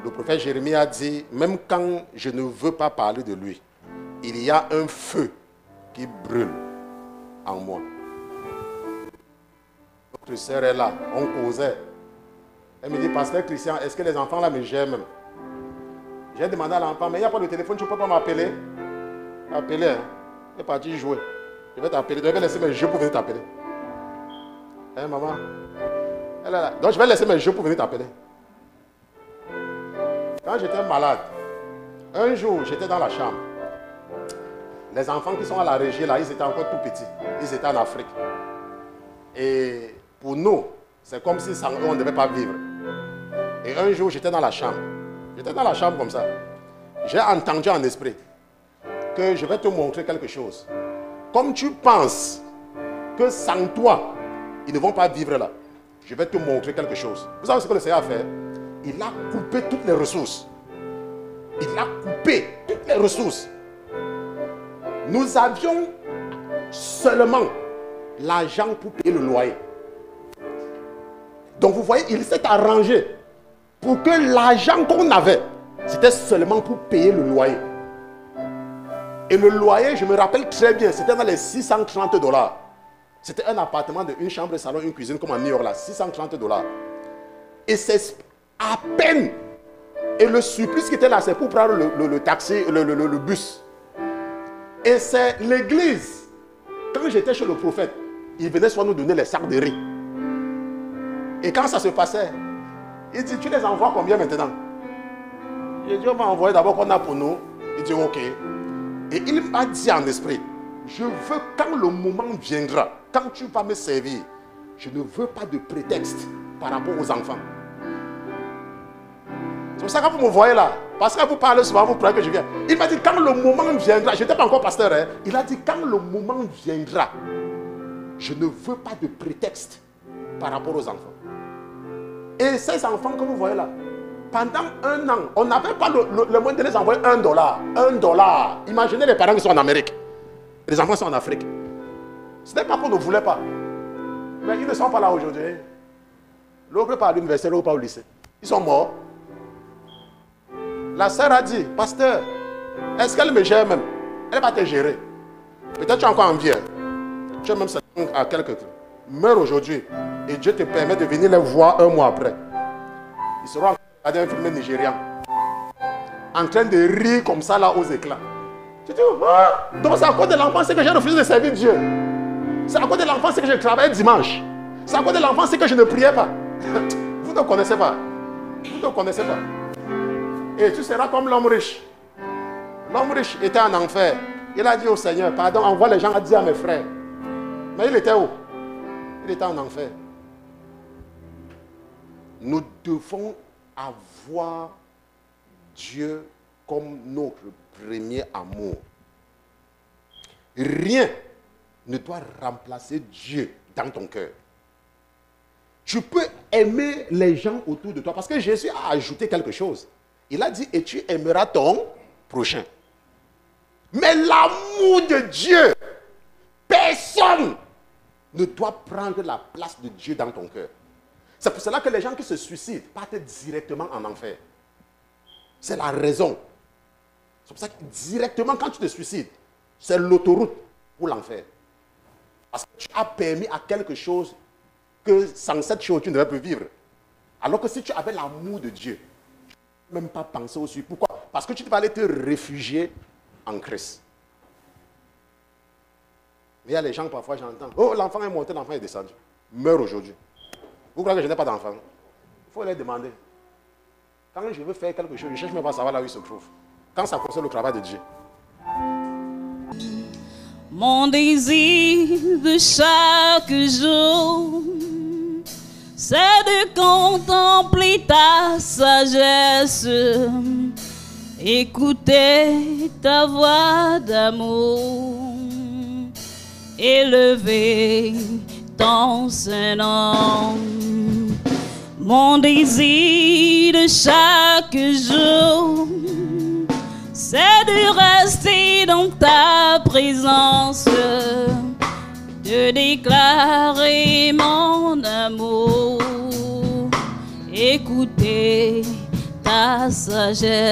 Le prophète Jérémie a dit, même quand je ne veux pas parler de lui, il y a un feu qui brûle en moi. Notre sœur est là, on causait. Elle me dit, pasteur Christian, est-ce que les enfants là me gèrent même? J'ai demandé à l'enfant, mais il n'y a pas de téléphone, tu ne peux pas m'appeler? Appeler, hein? Il est parti jouer. Je vais t'appeler, je vais laisser mes jeux pour venir t'appeler. Hein, maman? Elle est là. Donc je vais laisser mes jeux pour venir t'appeler. Quand j'étais malade, un jour, j'étais dans la chambre. Les enfants qui sont à la régie, là, ils étaient encore tout petits. Ils étaient en Afrique. Et pour nous, c'est comme si sans eux, on ne devait pas vivre. Et un jour, j'étais dans la chambre. J'étais dans la chambre comme ça. J'ai entendu en esprit que je vais te montrer quelque chose. Comme tu penses que sans toi, ils ne vont pas vivre là, je vais te montrer quelque chose. Vous savez ce que le Seigneur a fait? Il a coupé toutes les ressources. Il a coupé toutes les ressources. Nous avions seulement l'argent pour payer le loyer. Donc vous voyez, il s'est arrangé pour que l'argent qu'on avait, c'était seulement pour payer le loyer. Et le loyer, je me rappelle très bien, c'était dans les $630. C'était un appartement de une chambre, un salon, une cuisine comme à New York là, $630. Et c'est à peine. Et le surplus qui était là, c'est pour prendre le taxi, le bus. Et c'est l'église. Quand j'étais chez le prophète, il venait soit nous donner les sacs de riz. Et quand ça se passait, il dit, tu les envoies combien maintenant? J'ai dit, on va envoyer d'abord qu'on a pour nous. Il dit, ok. Et il m'a dit en esprit, je veux quand le moment viendra, quand tu vas me servir, je ne veux pas de prétexte par rapport aux enfants. C'est pour ça que vous me voyez là. Parce que vous parlez souvent, vous croyez que je viens. Il m'a dit, quand le moment viendra, je n'étais pas encore pasteur, hein, il a dit, quand le moment viendra, je ne veux pas de prétexte par rapport aux enfants. Et ces enfants que vous voyez là, pendant un an, on n'avait pas le moyen de les envoyer $1. $1. Imaginez les parents qui sont en Amérique. Les enfants sont en Afrique. Ce n'est pas qu'on ne voulait pas. Mais ils ne sont pas là aujourd'hui. L'autre pas à l'université, l'autre pas au lycée. Ils sont morts. La sœur a dit, pasteur, est-ce qu'elle me gère même? Elle va te gérer. Peut-être tu es encore en vie. Tu es même à quelques temps. Meurs aujourd'hui. Et Dieu te permet de venir les voir un mois après. Ils seront en train de regarder un film nigérian. En train de rire comme ça là aux éclats. Tu dis, ah, donc c'est à cause de l'enfance que j'ai refusé de servir Dieu. C'est à cause de l'enfance que je travaillais dimanche. C'est à cause de l'enfance que je ne priais pas. Vous ne connaissez pas. Vous ne connaissez pas. Et tu seras comme l'homme riche. L'homme riche était en enfer. Il a dit au Seigneur, pardon, envoie les gens à dire à mes frères. Mais il était où? Il était en enfer. Nous devons avoir Dieu comme notre premier amour. Rien ne doit remplacer Dieu dans ton cœur. Tu peux aimer les gens autour de toi parce que Jésus a ajouté quelque chose. Il a dit, et tu aimeras ton prochain. Mais l'amour de Dieu, personne ne doit prendre la place de Dieu dans ton cœur. C'est pour cela que les gens qui se suicident partent directement en enfer. C'est la raison. C'est pour ça que directement quand tu te suicides, c'est l'autoroute pour l'enfer. Parce que tu as permis à quelque chose que sans cette chose tu ne devais plus vivre. Alors que si tu avais l'amour de Dieu, tu ne peux même pas penser au suicide. Pourquoi? Parce que tu vas aller te réfugier en Christ. Il y a les gens parfois j'entends, oh l'enfant est monté, l'enfant est descendu. Meurt aujourd'hui. Vous croyez que je n'ai pas d'enfant? Il faut les demander. Quand je veux faire quelque chose, je cherche même pas à savoir là où il se trouve. Quand ça concerne le travail de Dieu. Mon désir de chaque jour, c'est de contempler ta sagesse, écouter ta voix d'amour, élever ton Saint-Nom. Mon désir de chaque jour, c'est de rester dans ta présence, de déclarer mon amour, écouter ta sagesse.